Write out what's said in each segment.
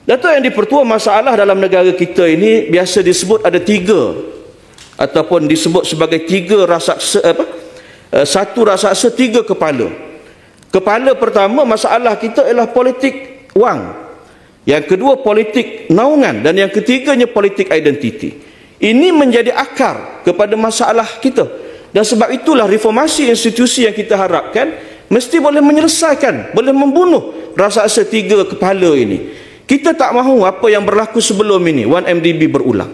Datuk Yang di-Pertua, masalah dalam negara kita ini biasa disebut ada tiga, ataupun disebut sebagai tiga raksasa, satu raksasa tiga kepala. Kepala pertama masalah kita ialah politik wang, yang kedua politik naungan, dan yang ketiganya politik identiti. Ini menjadi akar kepada masalah kita, dan sebab itulah reformasi institusi yang kita harapkan mesti boleh menyelesaikan, boleh membunuh raksasa tiga kepala ini. Kita tak mahu apa yang berlaku sebelum ini 1MDB berulang.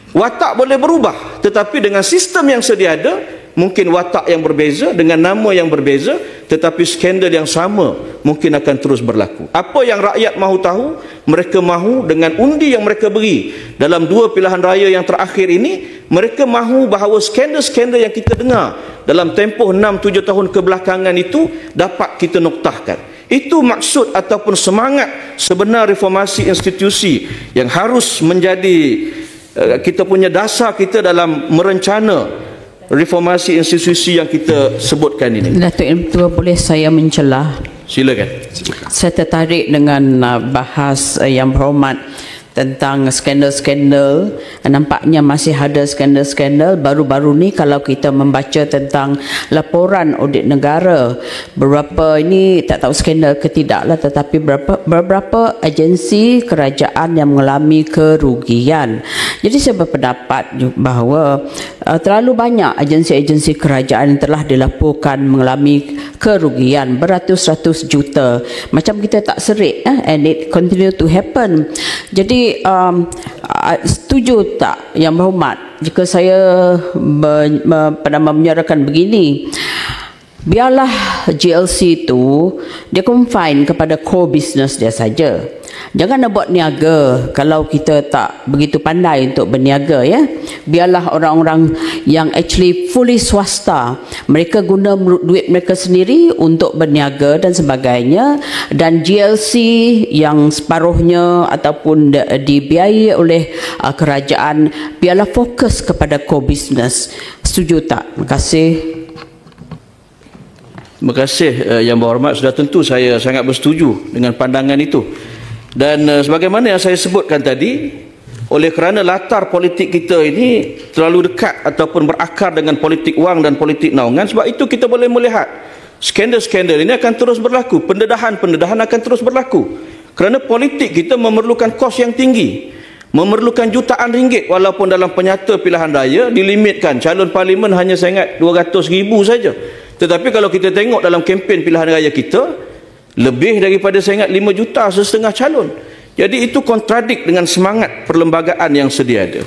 Watak boleh berubah, tetapi dengan sistem yang sedia ada, mungkin watak yang berbeza, dengan nama yang berbeza, tetapi skandal yang sama mungkin akan terus berlaku. Apa yang rakyat mahu tahu, mereka mahu dengan undi yang mereka beri dalam dua pilihan raya yang terakhir ini, mereka mahu bahawa skandal-skandal yang kita dengar dalam tempoh 6-7 tahun kebelakangan itu dapat kita noktahkan. Itu maksud ataupun semangat sebenar reformasi institusi yang harus menjadi kita punya dasar kita dalam merencana reformasi institusi yang kita sebutkan ini. Datuk Yang Pertua, boleh saya mencelah? Silakan. Saya tertarik dengan bahas Yang Berhormat tentang skandal-skandal. Nampaknya masih ada skandal-skandal baru-baru ni. Kalau kita membaca tentang laporan audit negara, beberapa ini tak tahu skandal ke tidak lah, tetapi beberapa agensi kerajaan yang mengalami kerugian. Jadi saya berpendapat bahawa terlalu banyak agensi-agensi kerajaan yang telah dilaporkan mengalami kerugian beratus-ratus juta. Macam kita tak serik, and it continue to happen. Jadi setuju tak Yang Berhormat jika saya menyuarakan begini, biarlah GLC itu dia confine kepada core business dia saja. Jangan nak buat niaga kalau kita tak begitu pandai untuk berniaga, ya. Biarlah orang-orang yang actually fully swasta, mereka guna duit mereka sendiri untuk berniaga dan sebagainya, dan GLC yang separuhnya ataupun dibiayai oleh kerajaan, biarlah fokus kepada core business. Setuju tak? Terima kasih. Terima kasih Yang Berhormat. Sudah tentu saya sangat bersetuju dengan pandangan itu. Dan sebagaimana yang saya sebutkan tadi, oleh kerana latar politik kita ini terlalu dekat ataupun berakar dengan politik wang dan politik naungan, sebab itu kita boleh melihat skandal-skandal ini akan terus berlaku, pendedahan-pendedahan akan terus berlaku. Kerana politik kita memerlukan kos yang tinggi, memerlukan jutaan ringgit, walaupun dalam penyata pilihan raya dilimitkan calon parlimen hanya saya ingat 200,000 saja. Tetapi kalau kita tengok dalam kempen pilihan raya kita, lebih daripada saya ingat 5,5 juta calon. Jadi itu kontradik dengan semangat perlembagaan yang sedia ada.